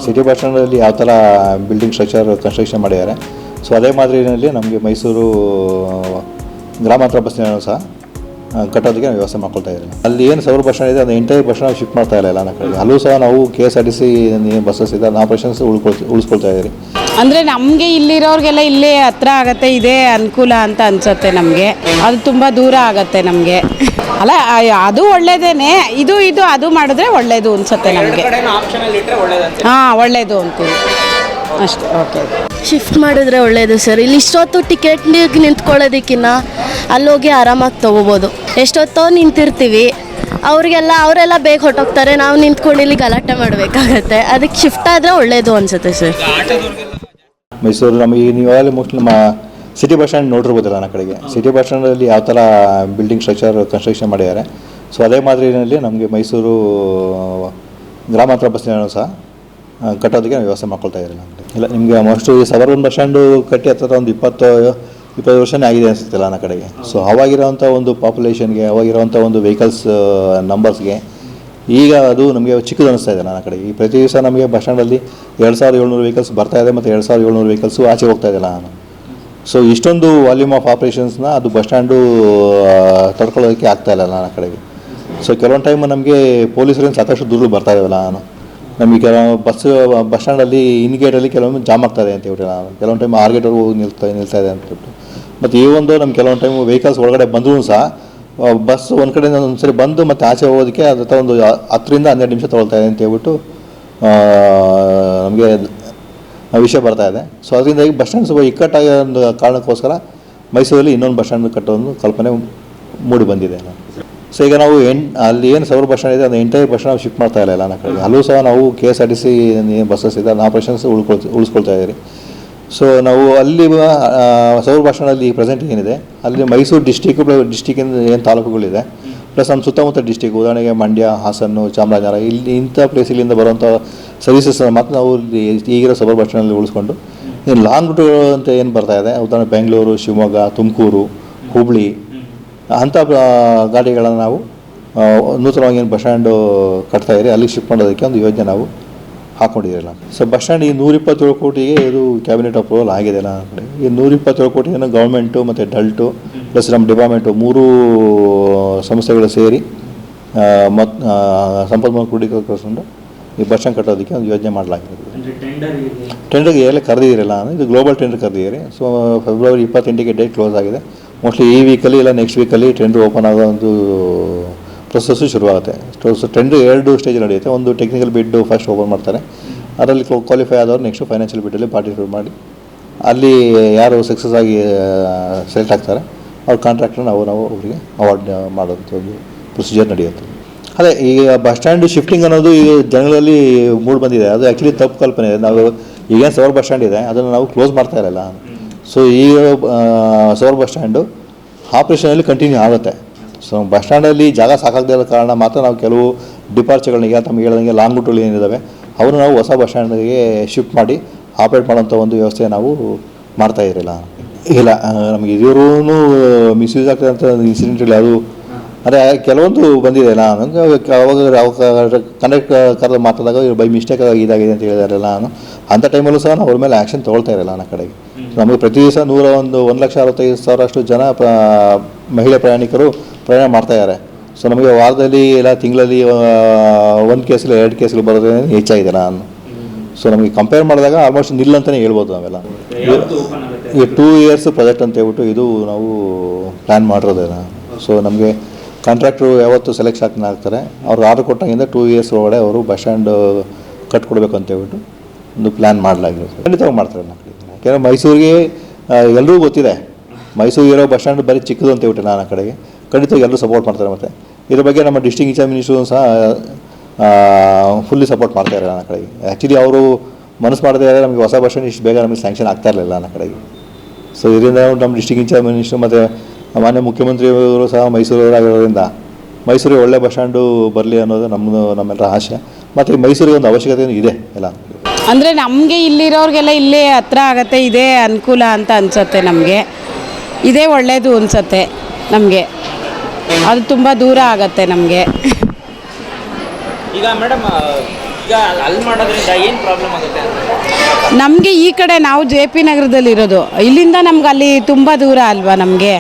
City bus ಸ್ಟ್ಯಾಂಡಲ್ಲಿ ಯಾವ ಥರ building structure construction ಮಾಡಿದ್ದಾರೆ, ಸೊ ಅದೇ ಮಾದರಿಯಲ್ಲಿ ನಮಗೆ ಮೈಸೂರು ಗ್ರಾಮಾಂತರ ಬಸ್ ನಿಲ್ದಾಣ ಸಹ ಕಟ್ಟೋದಕ್ಕೆ ನಾವು ವ್ಯವಸ್ಥೆ ಮಾಡ್ಕೊಳ್ತಾ ಇದ್ದೀವಿ. ಅಲ್ಲಿ ಏನು ಸೌರ ಬಸ್ ಸ್ಟ್ಯಾಂಡ್ ಇದೆ ಅದು ಎಂಟೈರ್ ಬಸ್ ಸ್ಟ್ಯಾಂಡ್ ಶಿಫ್ಟ್ ಮಾಡ್ತಾ ಇಲ್ಲ ಎಲ್ಲ ಕಡೆ. ಅಲ್ಲೂ ಸಹ ನಾವು KSRTC ಬಸ್ಸಸ್ ಇದೆ ಆಪರೇಷನ್ಸ್ ಉಳಿಸ್ಕೊಳ್ತಾ ಇದ್ದೀವಿ. ಅಂದರೆ ನಮಗೆ ಇಲ್ಲಿರೋರಿಗೆಲ್ಲ ಇಲ್ಲೇ ಹತ್ರ ಆಗುತ್ತೆ, ಇದೇ ಅನುಕೂಲ ಅಂತ ಅನಿಸುತ್ತೆ ನಮಗೆ. ಅದು ತುಂಬ ದೂರ ಆಗುತ್ತೆ ನಮಗೆ. ಅಲ್ಲ ಅದು ಒಳ್ಳೇದೇನೆ, ಇದು ಅದು ಮಾಡಿದ್ರೆ ಒಳ್ಳೇದು ಅನಿಸುತ್ತೆ ನಮಗೆ. ಹಾಂ ಒಳ್ಳೇದು ಅಂತೀವಿ ಅಷ್ಟೇ. ಓಕೆ, ಶಿಫ್ಟ್ ಮಾಡಿದ್ರೆ ಒಳ್ಳೆಯದು ಸರ್. ಇಲ್ಲಿ ಇಷ್ಟೊತ್ತು ಟಿಕೆಟ್ಗೆ ನಿಂತ್ಕೊಳ್ಳೋದಕ್ಕಿಂತ ಅಲ್ಲೋಗಿ ಆರಾಮಾಗಿ ತೊಗೋಬೋದು. ಎಷ್ಟೊತ್ತೋ ನಿಂತಿರ್ತೀವಿ, ಅವರೆಲ್ಲ ಬೇಗ ಹೊಟ್ಟೋಗ್ತಾರೆ, ನಾವು ನಿಂತ್ಕೊಂಡು ಇಲ್ಲಿ ಗಲಾಟೆ ಮಾಡಬೇಕಾಗತ್ತೆ. ಅದಕ್ಕೆ ಶಿಫ್ಟ್ ಆದರೆ ಒಳ್ಳೆಯದು ಅನಿಸುತ್ತೆ ಸರ್. ಮೈಸೂರು ನಮಗೆ ನೀವಾಗಲೇ ಮೋಸ್ಟ್ಲಿ ನಮ್ಮ ಸಿಟಿ ಬಸ್ ಸ್ಟ್ಯಾಂಡ್ ನೋಡಿರ್ಬೋದಲ್ಲ ನನ್ನ ಕಡೆಗೆ. ಸಿಟಿ ಬಸ್ ಸ್ಟ್ಯಾಂಡಲ್ಲಿ ಯಾವ ಥರ ಬಿಲ್ಡಿಂಗ್ ಸ್ಟ್ರಕ್ಚರ್ ಕನ್ಸ್ಟ್ರಕ್ಷನ್ ಮಾಡಿದ್ದಾರೆ, ಸೊ ಅದೇ ಮಾದರಿಯಲ್ಲಿ ನಮಗೆ ಮೈಸೂರು ಗ್ರಾಮಾಂತರ ಬಸ್ ನಿಲ್ದಾಣ ಸಹ ಕಟ್ಟೋದಕ್ಕೆ ನಾವು ವ್ಯವಸ್ಥೆ ಮಾಡ್ಕೊಳ್ತಾ ಇದ್ದೀವಿ. ಇಲ್ಲ ನಿಮಗೆ ಮೋಸ್ಟು ಈ ಸಬರ್ಬನ್ ಬಸ್ ಸ್ಟ್ಯಾಂಡು ಕಟ್ಟಿ ಹತ್ತಿರ ಒಂದು 20 ವರ್ಷನೇ ಆಗಿದೆ ಅನಿಸುತ್ತಿಲ್ಲ ನನ್ನ ಕಡೆಗೆ. ಸೊ ಅವಾಗಿರೋವಂಥ ಒಂದು ಪಾಪ್ಯುಲೇಷನ್ಗೆ, ಅವಾಗಿರೋವಂಥ ಒಂದು ವೆಹಿಕಲ್ಸ್ ನಂಬರ್ಸ್ಗೆ ಈಗ ಅದು ನಮಗೆ ಚಿಕ್ಕದು ಅನ್ನಿಸ್ತಾ ಇದೆ ನನ್ನ ಕಡೆಗೆ. ಈ ಪ್ರತಿ ದಿವಸ ನಮಗೆ ಬಸ್ ಸ್ಟ್ಯಾಂಡಲ್ಲಿ 2700 ವೆಹಿಕಲ್ಸ್ ಬರ್ತಾ ಇದೆ ಮತ್ತು 2700 ವೆಹಿಕಲ್ಸು ಆಚೆ ಹೋಗ್ತಾ ಇದೆಯಲ್ಲ ನಾನು. ಸೊ ಇಷ್ಟೊಂದು ವಾಲ್ಯೂಮ್ ಆಫ್ ಆಪ್ರೇಷನ್ಸ್ನ ಅದು ಬಸ್ ಸ್ಟ್ಯಾಂಡು ತಡ್ಕೊಳ್ಳೋದಕ್ಕೆ ಆಗ್ತಾಯಿಲ್ಲ ನನ್ನ ಕಡೆಗೆ. ಸೊ ಕೆಲವೊಂದು ಟೈಮ್ ನಮಗೆ ಪೊಲೀಸರಿಂದ ಸಾಕಷ್ಟು ದೂರು ಬರ್ತಾ ಇದ್ದಾವಲ್ಲ ನಾನು. ನಮಗೆ ಕೆಲವು ಬಸ್ ಸ್ಟ್ಯಾಂಡಲ್ಲಿ ಇನ್ಗೇಟಲ್ಲಿ ಕೆಲವೊಮ್ಮೆ ಜಾಮ್ ಆಗ್ತಾಯಿದೆ ಅಂತ ಹೇಳ್ಬಿಟ್ಟು ನಾನು ಕೆಲವೊಂದು ಟೈಮ್ 6 ಗೇಟ್ವರೆಗೂ ಹೋಗಿ ನಿಲ್ತಾ ಇದೆ ಅಂತ ಹೇಳ್ಬಿಟ್ಟು. ಮತ್ತು ಈ ಒಂದು ನಮ್ಮ ಕೆಲವೊಂದು ಟೈಮ್ ವೆಹಿಕಲ್ಸ್ ಒಳಗಡೆ ಬಂದರೂ ಸಹ ಬಸ್ ಒಂದು ಕಡೆಯಿಂದ ಒಂದು ಸರಿ ಬಂದು ಮತ್ತು ಆಚೆ ಹೋಗೋದಕ್ಕೆ ಅದು ಒಂದು 10 ರಿಂದ 12 ನಿಮಿಷ ತೊಗೊಳ್ತಾ ಇದೆ ಅಂತ ಹೇಳ್ಬಿಟ್ಟು ನಮಗೆ ವಿಷಯ ಬರ್ತಾ ಇದೆ. ಸೊ ಅದರಿಂದಾಗಿ ಬಸ್ ಸ್ಟ್ಯಾಂಡ್ ಸ್ವಲ್ಪ ಇಕ್ಕಟ್ಟಾಗಿ ಒಂದು ಕಾರಣಕ್ಕೋಸ್ಕರ ಮೈಸೂರಲ್ಲಿ ಇನ್ನೊಂದು ಬಸ್ ಸ್ಟ್ಯಾಂಡ್ ಕಟ್ಟೋ ಒಂದು ಕಲ್ಪನೆ ಮೂಡಿ ಬಂದಿದೆ. ಸೊ ಈಗ ನಾವು ಅಲ್ಲಿ ಏನು ಸೌರ ಬಸ್ ಸ್ಟ್ಯಾಂಡ್ ಇದೆ ಅದು ಎಂಟೈರ್ ಬಸ್ ಸ್ಟ್ಯಾಂಡ್ ಶಿಫ್ಟ್ ಮಾಡ್ತಾ ಇಲ್ಲ ನನ್ನ ಕಡೆ. ಅಲ್ಲೂ ಸಹ ನಾವು KSRTC ಬಸ್ಸಸ್ ಇದೆ ಆಪರೇಷನ್ಸ್ ಉಳಿಸ್ಕೊಳ್ತಾ ಇದ್ದೀವಿ. ಸೊ ನಾವು ಅಲ್ಲಿ ಸೌರ ಬಸ್ ಸ್ಟ್ಯಾಂಡಲ್ಲಿ ಪ್ರೆಸೆಂಟ್ ಏನಿದೆ ಅಲ್ಲಿ ಮೈಸೂರು ಡಿಸ್ಟಿಕ್ಕಿಂದ ಏನು ತಾಲೂಕುಗಳಿದೆ ಪ್ಲಸ್ ನಮ್ಮ ಸುತ್ತಮುತ್ತ ಡಿಸ್ಟಿಕ್, ಉದಾಹರಣೆಗೆ ಮಂಡ್ಯ, ಹಾಸನ, ಚಾಮರಾಜನಗರ, ಇಲ್ಲಿ ಇಂಥ ಪ್ಲೇಸಿಲಿಂದ ಬರುವಂಥ ಸರ್ವಿಸಸ್ ಮಾತ್ರ ನಾವು ಈಗಿರೋ ಸೌರ ಬಸ್ ಸ್ಟ್ಯಾಂಡಲ್ಲಿ ಉಳಿಸ್ಕೊಂಡು ಇನ್ನು ಲಾಂಗ್ ರೂಟ್ ಅಂತ ಏನು ಬರ್ತಾ ಇದೆ, ಉದಾಹರಣೆ ಬೆಂಗಳೂರು, ಶಿವಮೊಗ್ಗ, ತುಮಕೂರು, ಹುಬ್ಬಳ್ಳಿ ಅಂಥ ಗಾಡಿಗಳನ್ನು ನಾವು ನೂತನವಾಗಿ ಏನು ಬಸ್ ಸ್ಟ್ಯಾಂಡು ಕಟ್ತಾ ಇರಿ ಅಲ್ಲಿಗೆ ಶಿಫ್ಟ್ ಮಾಡೋದಕ್ಕೆ ಒಂದು ಯೋಜನೆ ನಾವು ಹಾಕ್ಕೊಂಡಿದ್ದೀರಲ್ಲ. ಸೊ ಬಸ್ ಸ್ಟ್ಯಾಂಡ್ ಈ 127 ಕೋಟಿಗೆ ಇದು ಕ್ಯಾಬಿನೆಟ್ ಅಪ್ರೂವಲ್ ಆಗಿದೆ ನನ್ನ ಕಡೆ. ಈ 127 ಕೋಟಿಯನ್ನು ಗೌರ್ಮೆಂಟು ಮತ್ತು ಡಲ್ಟು ಪ್ಲಸ್ ನಮ್ಮ ಡಿಪಾರ್ಟ್ಮೆಂಟು 3 ಸಂಸ್ಥೆಗಳು ಸೇರಿ ಮತ್ತು ಸಂಪನ್ಮೂಲ ಕ್ರೋಢೀಕರಿಸಿಕೊಂಡು ಈ ಬಸ್ ಸ್ಟ್ಯಾಂಡ್ ಕಟ್ಟೋದಕ್ಕೆ ಒಂದು ಯೋಜನೆ ಮಾಡಲಾಗಿದೆ. ಟೆಂಡರ್ಗೆ ಎಲ್ಲ ಕರೆದಿದ್ದೀರಲ್ಲ, ಇದು ಗ್ಲೋಬಲ್ ಟೆಂಡರ್ ಕರೆದಿದ್ದೀರಿ. ಸೊ ಫೆಬ್ರವರಿ 28ಗೆ ಡೇಟ್ ಕ್ಲೋಸ್ ಆಗಿದೆ. ಮೋಸ್ಟ್ಲಿ ಈ ವೀಕಲ್ಲಿ ಇಲ್ಲ ನೆಕ್ಸ್ಟ್ ವೀಕಲ್ಲಿ ಟೆಂಡರ್ ಓಪನ್ ಆಗೋ ಒಂದು ಪ್ರೊಸೆಸ್ಸು ಶುರುವಾಗುತ್ತೆ. ಸೊ ಟೆಂಡರ್ 2 ಸ್ಟೇಜ್ ನಡೆಯುತ್ತೆ. ಒಂದು ಟೆಕ್ನಿಕಲ್ ಬಿಡ್ಡು ಫಸ್ಟ್ ಓಪನ್ ಮಾಡ್ತಾರೆ, ಅದರಲ್ಲಿ ಕ್ವಾಲಿಫೈ ಆದವರು ನೆಕ್ಸ್ಟ್ ಫೈನಾನ್ಷಿಯಲ್ ಬಿಡ್ಡಲ್ಲಿ ಪಾರ್ಟಿಸಿಪೇಟ್ ಮಾಡಿ ಅಲ್ಲಿ ಯಾರು ಸಕ್ಸಸ್ ಆಗಿ ಸೆಲೆಕ್ಟ್ ಆಗ್ತಾರೆ ಅವ್ರ ಕಾಂಟ್ರಾಕ್ಟ್ನ ನಾವು ಅವರಿಗೆ ಅವಾರ್ಡ್ ಮಾಡೋಂಥ ಒಂದು ಪ್ರೊಸೀಜರ್ ನಡೆಯುತ್ತೆ. ಅದೇ ಈಗ ಬಸ್ ಸ್ಟ್ಯಾಂಡ್ ಶಿಫ್ಟಿಂಗ್ ಅನ್ನೋದು ಈಗ ಜನಗಳಲ್ಲಿ ಮೂಡ್ ಬಂದಿದೆ. ಅದು ಆ್ಯಕ್ಚುಲಿ ತಪ್ಪು ಕಲ್ಪನೆ ಇದೆ. ನಾವು ಈಗೇನು ಸೌರ ಬಸ್ ಸ್ಟ್ಯಾಂಡ್ ಇದೆ ಅದನ್ನು ನಾವು ಕ್ಲೋಸ್ ಮಾಡ್ತಾ ಇರಲ್ಲ. ಸೊ ಈಗ ಸೌರ ಬಸ್ ಸ್ಟ್ಯಾಂಡು ಆಪ್ರೇಷನಲ್ಲಿ ಕಂಟಿನ್ಯೂ ಆಗುತ್ತೆ. ಸೊ ಬಸ್ ಸ್ಟ್ಯಾಂಡಲ್ಲಿ ಜಾಗ ಸಾಕಾಗದೇ ಇರೋ ಕಾರಣ ಮಾತ್ರ ನಾವು ಕೆಲವು ಡಿಪಾರ್ಚರ್ಗಳನ್ನ ಈಗ ತಮಗೆ ಹೇಳ್ದಂಗೆ ಲಾಂಗ್ ರೂಟ್ಗಳು ಏನಿದ್ದಾವೆ ಅವರು ನಾವು ಹೊಸ ಬಸ್ ಸ್ಟ್ಯಾಂಡಿಗೆ ಶಿಫ್ಟ್ ಮಾಡಿ ಆಪ್ರೇಟ್ ಮಾಡೋಂಥ ಒಂದು ವ್ಯವಸ್ಥೆ ನಾವು ಮಾಡ್ತಾ ಇರಲಿಲ್ಲ. ಇಲ್ಲ ನಮಗೆ ಇದ್ರೂ ಮಿಸ್ಯೂಸ್ ಆಗ್ತದಂಥ ಇನ್ಸಿಡೆಂಟ್ಗಳು ಅದು ಅದೇ ಕೆಲವೊಂದು ಬಂದಿದೆ. ನಾನು ಅವಾಗ ಕಂಡಕ್ಟ್ ಕರೆದು ಮಾತಾಡಿದಾಗ ಬೈ ಮಿಸ್ಟೇಕ್ ಇದಾಗಿದೆ ಅಂತ ಹೇಳಿದಾರಲ್ಲ, ನಾನು ಅಂಥ ಟೈಮಲ್ಲೂ ಸಹ ನಾವು ಅವ್ರ ಮೇಲೆ ಆ್ಯಕ್ಷನ್ ತೊಗೊಳ್ತಾ ಇರಲ್ಲ ನನ್ನ ಕಡೆಗೆ. ನಮಗೆ ಪ್ರತಿ ದಿವಸ 1,65,000 ಅಷ್ಟು ಜನ ಮಹಿಳಾ ಪ್ರಯಾಣಿಕರು ಪ್ರಯಾಣ ಮಾಡ್ತಾಯಿದ್ದಾರೆ. ಸೊ ನಮಗೆ ವಾರದಲ್ಲಿ ಇಲ್ಲ ತಿಂಗಳಲ್ಲಿ 1 ಕೇಸಲ್ಲಿ 2 ಕೇಸ್ಗಳು ಬರೋದೇ ಹೆಚ್ಚಾಗಿದೆ ನಾನು. ಸೊ ನಮಗೆ ಕಂಪೇರ್ ಮಾಡಿದಾಗ ಆಲ್ಮೋಸ್ಟ್ ನಿಲ್ ಅಂತಲೇ ಹೇಳ್ಬೋದು. ನಾವೆಲ್ಲ ಈ 2 ಇಯರ್ಸ್ ಪ್ರಾಜೆಕ್ಟ್ ಅಂತ ಹೇಳ್ಬಿಟ್ಟು ಇದು ನಾವು ಪ್ಲ್ಯಾನ್ ಮಾಡಿರೋದೇನ. ಸೊ ನಮಗೆ ಕಾಂಟ್ರಾಕ್ಟ್ರು ಯಾವತ್ತು ಸೆಲೆಕ್ಷನ್ ಆಗ್ತಾರೆ ಅವ್ರು ಆರ್ಡರ್ ಕೊಟ್ಟಾಗಿಂದ 2 ಇಯರ್ಸ್ ಒಳಗಡೆ ಅವರು ಬಸ್ ಸ್ಟ್ಯಾಂಡ್ ಕಟ್ಕೊಡ್ಬೇಕು ಅಂತ ಹೇಳ್ಬಿಟ್ಟು ಒಂದು ಪ್ಲ್ಯಾನ್ ಮಾಡಲಾಗಿರೋದು. ಖಂಡಿತವಾಗಿ ಮಾಡ್ತಾರೆ ನಮ್ಮ ಕಡೆ. ಯಾಕೆಂದರೆ ಮೈಸೂರಿಗೆ ಎಲ್ಲರಿಗೂ ಗೊತ್ತಿದೆ ಮೈಸೂರಿಗೆ ಇರೋ ಬಸ್ ಸ್ಟ್ಯಾಂಡ್ ಬರೀ ಚಿಕ್ಕದು ಅಂತ ಹೇಳ್ಬಿಟ್ಟು ನಾನು ಆ ಕಡೆಗೆ ಖಂಡಿತವಾಗಿ ಎಲ್ಲರೂ ಸಪೋರ್ಟ್ ಮಾಡ್ತಾರೆ. ಮತ್ತು ಇದ್ರ ಬಗ್ಗೆ ನಮ್ಮ ಡಿಸ್ಟ್ರಿಕ್ಟ್ ಇನ್ಚಾರ್ಜ್ ಮಿನಿಸ್ಟ್ರು ಸಹ ಫುಲ್ಲಿ ಸಪೋರ್ಟ್ ಮಾಡ್ತಾಯಿದ್ದಾರೆ ನನ್ನ ಕಡೆಗೆ. ಆ್ಯಕ್ಚುಲಿ ಅವರು ಮನಸ್ಸು ಮಾಡದೇ ಇದ್ದರೆ ನಮಗೆ ಹೊಸ ಬಸ್ ಸ್ಟ್ಯಾಂಡ್ ಇಷ್ಟು ಬೇಗ ನಮಗೆ ಸ್ಯಾಂಕ್ಷನ್ ಆಗ್ತಾ ಇರಲಿಲ್ಲ ನನ್ನ ಕಡೆಗೆ. ಸೊ ಇದರಿಂದ ನಮ್ಮ ಡಿಸ್ಟ್ರಿಕ್ಟ್ ಇನ್ಚಾರ್ಜ್ ಮಿನಿಸ್ಟ್ರು ಮತ್ತು ಮಾನ್ಯ ಮುಖ್ಯಮಂತ್ರಿಯವರು ಸಹ ಮೈಸೂರವರಾಗಿರೋದ್ರಿಂದ ಮೈಸೂರಿಗೆ ಒಳ್ಳೆ ಬಸ್ ಸ್ಟ್ಯಾಂಡು ಬರಲಿ ಅನ್ನೋದು ನಮ್ಮೆಲ್ಲರ ಆಶೆ. ಮತ್ತು ಮೈಸೂರಿಗೆ ಒಂದು ಅವಶ್ಯಕತೆ ಇದೆ ಎಲ್ಲ. ಅಂದರೆ ನಮಗೆ ಇಲ್ಲಿರೋರಿಗೆಲ್ಲ ಇಲ್ಲೇ ಹತ್ರ ಆಗುತ್ತೆ, ಇದೇ ಅನುಕೂಲ ಅಂತ ಅನಿಸುತ್ತೆ ನಮಗೆ. ಇದೇ ಒಳ್ಳೆಯದು ಅನಿಸುತ್ತೆ ನಮಗೆ. ಅದು ತುಂಬ ದೂರ ಆಗುತ್ತೆ ನಮಗೆ. ಈಗ ಮೇಡಮ್ ಈಗ ಅಲ್ಲಿ ಮಾಡೋದ್ರಿಂದ ಏನು ಪ್ರಾಬ್ಲಮ್ ಆಗುತ್ತೆ ಅಂತ? ನಮಗೆ ಈ ಕಡೆ ನಾವು JP ನಗರದಲ್ಲಿ ಇರೋದು, ಇಲ್ಲಿಂದ ನಮ್ಗೆ ಅಲ್ಲಿ ತುಂಬ ದೂರ ಅಲ್ವಾ ನಮಗೆ.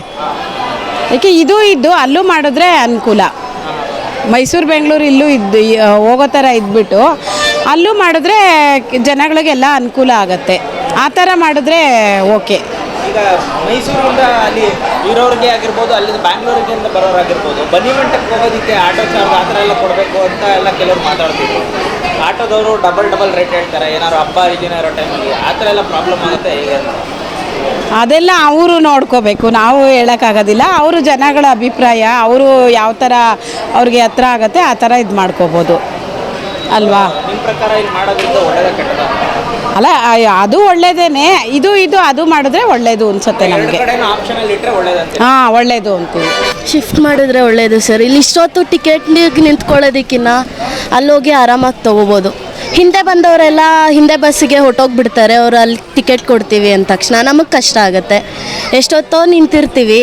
ಯಾಕೆ ಇದು ಅಲ್ಲೂ ಮಾಡಿದ್ರೆ ಅನುಕೂಲ. ಮೈಸೂರು ಬೆಂಗಳೂರು ಇಲ್ಲೂ ಹೋಗೋ ಥರ ಇದ್ಬಿಟ್ಟು ಅಲ್ಲೂ ಮಾಡಿದ್ರೆ ಜನಗಳಿಗೆಲ್ಲ ಅನುಕೂಲ ಆಗುತ್ತೆ. ಆ ಥರ ಮಾಡಿದ್ರೆ ಓಕೆ. ಈಗ ಮೈಸೂರಿಂದ ಅಲ್ಲಿ ಇರೋರಿಗೆ ಆಗಿರ್ಬೋದು, ಅಲ್ಲಿ ಬ್ಯಾಂಗ್ಳೂರಿಗೆ ಬರೋರಾಗಿರ್ಬೋದು, ಬನ್ನಿ ಮಂಟಪಕ್ಕೆ ಹೋಗೋದಕ್ಕೆ ಆಟೋ ಚಾರ್ಜ್ ಆ ಥರ ಎಲ್ಲ ಕೊಡಬೇಕು ಅಂತ ಎಲ್ಲ ಕೆಲವರು ಮಾತಾಡ್ತಿದ್ರು. ಆಟೋದವರು ಡಬಲ್ ರೇಟ್ ಹೇಳ್ತಾರೆ, ಏನಾದ್ರು ಹಬ್ಬ ಹರಿದಿನ ಇರೋ ಟೈಮಲ್ಲಿ ಆ ಥರ ಎಲ್ಲ ಪ್ರಾಬ್ಲಮ್ ಆಗುತ್ತೆ ಹೇಗೆ ಅಂತ? ಅದೆಲ್ಲ ಅವರು ನೋಡ್ಕೋಬೇಕು, ನಾವು ಹೇಳೋಕ್ಕಾಗೋದಿಲ್ಲ. ಅವರು ಜನಗಳ ಅಭಿಪ್ರಾಯ, ಅವರು ಯಾವ ಥರ ಅವ್ರಿಗೆ ಹತ್ರ ಆಗುತ್ತೆ ಆ ಥರ ಇದು ಮಾಡ್ಕೋಬೋದು ಅಲ್ವಾ. ನಿಮ್ಮ ಪ್ರಕಾರ ಇಲ್ಲಿ ಮಾಡೋದ್ರಿಂದ ಒಳ್ಳೆಯದ ಕೆಟ್ಟದ? ಅಲ್ಲ ಅದು ಒಳ್ಳೇದೇನೆ. ಇದು ಅದು ಮಾಡಿದ್ರೆ ಒಳ್ಳೇದು ಅನ್ಸುತ್ತೆ ನಮಗೆ. ಆಪ್ಷನಲ್ಲಿ ಇಟ್ಟರೆ ಒಳ್ಳೇದಂತೆ. ಹಾಂ, ಒಳ್ಳೇದು ಅಂತೀವಿ. ಶಿಫ್ಟ್ ಮಾಡಿದ್ರೆ ಒಳ್ಳೆಯದು ಸರ್. ಇಲ್ಲಿ ಇಷ್ಟೊತ್ತು ಟಿಕೆಟ್ಗೆ ನಿಂತ್ಕೊಳ್ಳೋದಕ್ಕಿಂತ ಅಲ್ಲೋಗಿ ಆರಾಮಾಗಿ ತೊಗೋಬೋದು. ಹಿಂದೆ ಬಂದವರೆಲ್ಲ ಹಿಂದೆ ಬಸ್ಸಿಗೆ ಹೊಟ್ಟೋಗ್ಬಿಡ್ತಾರೆ. ಅವರು ಅಲ್ಲಿ ಟಿಕೆಟ್ ಕೊಡ್ತೀವಿ ಅಂದ ತಕ್ಷಣ ನಮಗೆ ಕಷ್ಟ ಆಗುತ್ತೆ. ಎಷ್ಟೊತ್ತೋ ನಿಂತಿರ್ತೀವಿ,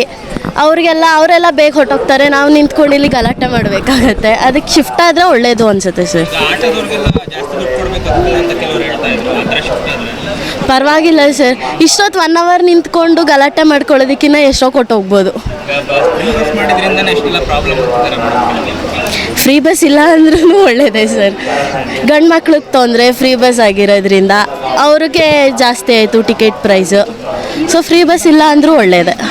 ಅವರೆಲ್ಲ ಬೇಗ ಹೊಟ್ಟೋಗ್ತಾರೆ. ನಾವು ನಿಂತ್ಕೊಂಡು ಇಲ್ಲಿ ಗಲಾಟೆ ಮಾಡಬೇಕಾಗತ್ತೆ. ಅದಕ್ಕೆ ಶಿಫ್ಟ್ ಆದರೆ ಒಳ್ಳೆಯದು ಅನಿಸುತ್ತೆ ಸರ್. ಆಟೋದವ್ರಿಗೆಲ್ಲ ಜಾಸ್ತಿ ದುಡ್ಡು ಕೊಡಬೇಕಾಗ್ತದೆ ಅಂತ ಕೆಲವರು ಹೇಳ್ತಾ ಇದ್ರು. ಆ ಥರ ಶಿಫ್ಟ್ ಆದರೆ ಪರವಾಗಿಲ್ಲ ಸರ್. ಇಷ್ಟೊತ್ತು 1 ಅವರ್ ನಿಂತ್ಕೊಂಡು ಗಲಾಟೆ ಮಾಡ್ಕೊಳ್ಳೋದಕ್ಕಿಂತ ಎಷ್ಟೋ ಕೊಟ್ಟು ಹೋಗ್ಬೋದು. ಮಾಡಿದ್ರಿಂದ ಎಷ್ಟೆಲ್ಲ ಪ್ರಾಬ್ಲಮ್ ಆಗ್ತಾರೆ ಮೇಡಮ್? ಫ್ರೀ ಬಸ್ ಇಲ್ಲ ಅಂದ್ರೂ ಒಳ್ಳೆಯದೇ ಸರ್. ಗಂಡು ಮಕ್ಳಿಗೆ ತೊಂದರೆ, ಫ್ರೀ ಬಸ್ ಆಗಿರೋದ್ರಿಂದ ಅವ್ರಿಗೆ ಜಾಸ್ತಿ ಆಯಿತು ticket price. So free bus ಇಲ್ಲ ಅಂದರೂ ಒಳ್ಳೆಯದೇ.